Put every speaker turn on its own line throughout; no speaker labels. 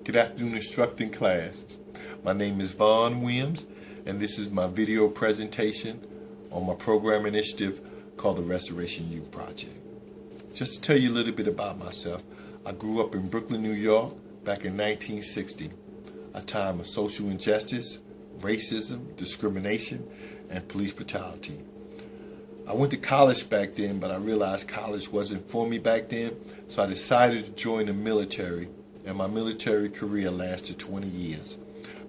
Good afternoon, instructing class. My name is Vaughn Williams, and this is my video presentation on my program initiative called the Restoration Youth Project. Just to tell you a little bit about myself, I grew up in Brooklyn, New York back in 1960, a time of social injustice, racism, discrimination, and police brutality. I went to college back then, but I realized college wasn't for me back then, so I decided to join the military, and my military career lasted 20 years.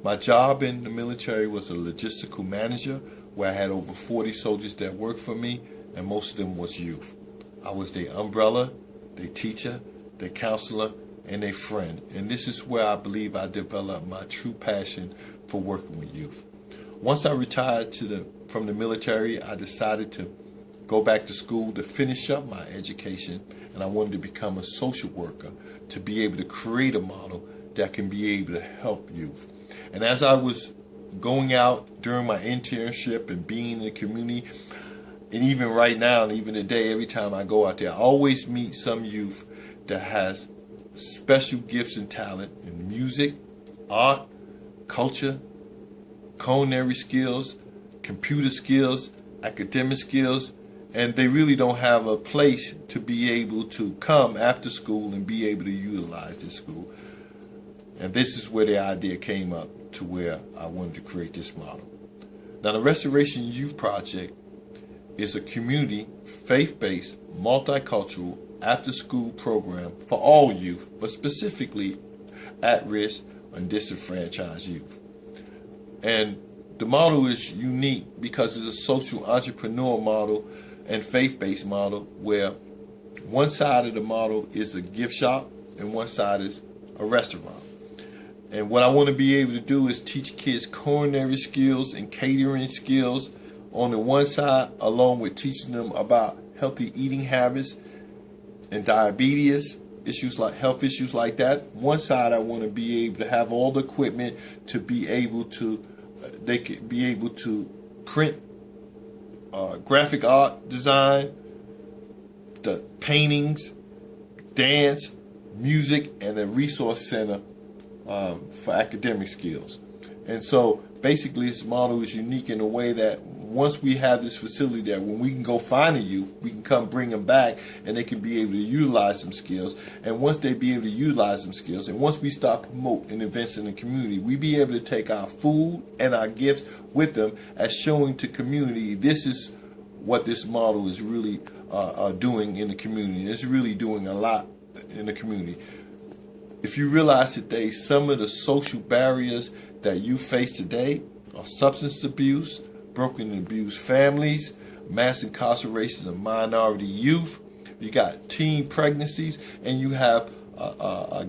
My job in the military was a logistical manager, where I had over 40 soldiers that worked for me, and most of them was youth. I was their umbrella, their teacher, their counselor, and their friend, and this is where I believe I developed my true passion for working with youth. Once I retired from the military, I decided to go back to school to finish up my education, and I wanted to become a social worker to be able to create a model that can be able to help youth. And as I was going out during my internship and being in the community, and even right now and even today, every time I go out there, I always meet some youth that has special gifts and talent in music, art, culture, culinary skills, computer skills, academic skills, and they really don't have a place to be able to come after school and be able to utilize this school. And this is where the idea came up to where I wanted to create this model. Now, the Restoration Youth Project is a community, faith-based, multicultural, after-school program for all youth, but specifically at-risk and disenfranchised youth. And the model is unique because it's a social entrepreneur model and faith-based model where one side of the model is a gift shop and one side is a restaurant. And what I want to be able to do is teach kids culinary skills and catering skills on the one side, along with teaching them about healthy eating habits and diabetes, health issues like that. One side, I want to be able to have all the equipment to be able to, they could be able to print graphic art design, the paintings, dance, music, and a resource center for academic skills. And so basically this model is unique in a way that once we have this facility there, when we can go find a youth, we can come bring them back and they can be able to utilize some skills. And once they be able to utilize some skills, and once we start promoting events in the community, we be able to take our food and our gifts with them as showing to community this is what this model is really doing in the community. It's really doing a lot in the community. If you realize today some of the social barriers that you face today are substance abuse, broken and abused families, mass incarceration of minority youth, you got teen pregnancies, and you have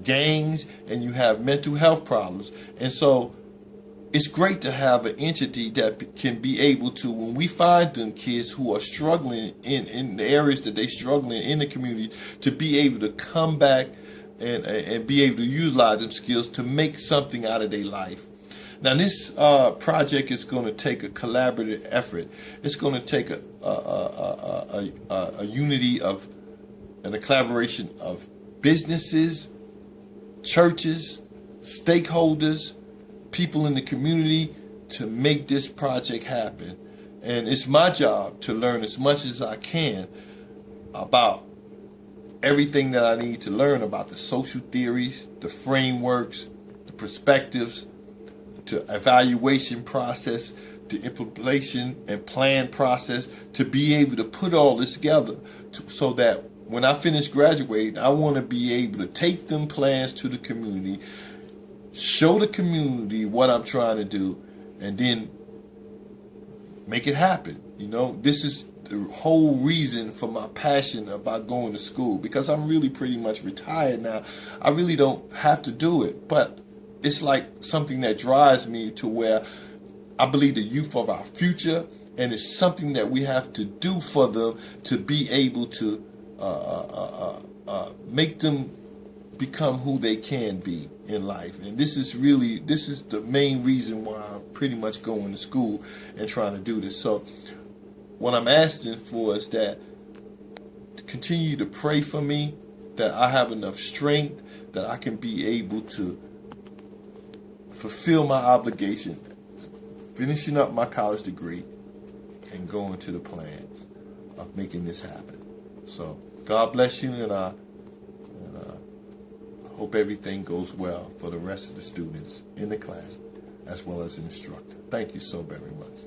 gangs, and you have mental health problems. And so it's great to have an entity that can be able to, when we find them kids who are struggling in the areas that they're struggling in the community, to be able to come back and be able to utilize them skills to make something out of their life. Now, this project is going to take a collaborative effort. It's going to take a unity of and a collaboration of businesses, churches, stakeholders, people in the community to make this project happen. And it's my job to learn as much as I can about everything that I need to learn about the social theories, the frameworks, the perspectives, to evaluation process, to implementation and plan process, to be able to put all this together so that when I finish graduating, I want to be able to take them plans to the community, show the community what I'm trying to do, and then make it happen. You know, this is the whole reason for my passion about going to school, because I'm really pretty much retired now. I really don't have to do it, but it's like something that drives me to where I believe the youth of our future, and it's something that we have to do for them to be able to make them become who they can be in life. And this is the main reason why I'm pretty much going to school and trying to do this. So what I'm asking for is that to continue to pray for me, that I have enough strength, that I can be able to fulfill my obligation, finishing up my college degree, and going to the plans of making this happen. So God bless you, and I hope everything goes well for the rest of the students in the class as well as the instructor. Thank you so very much.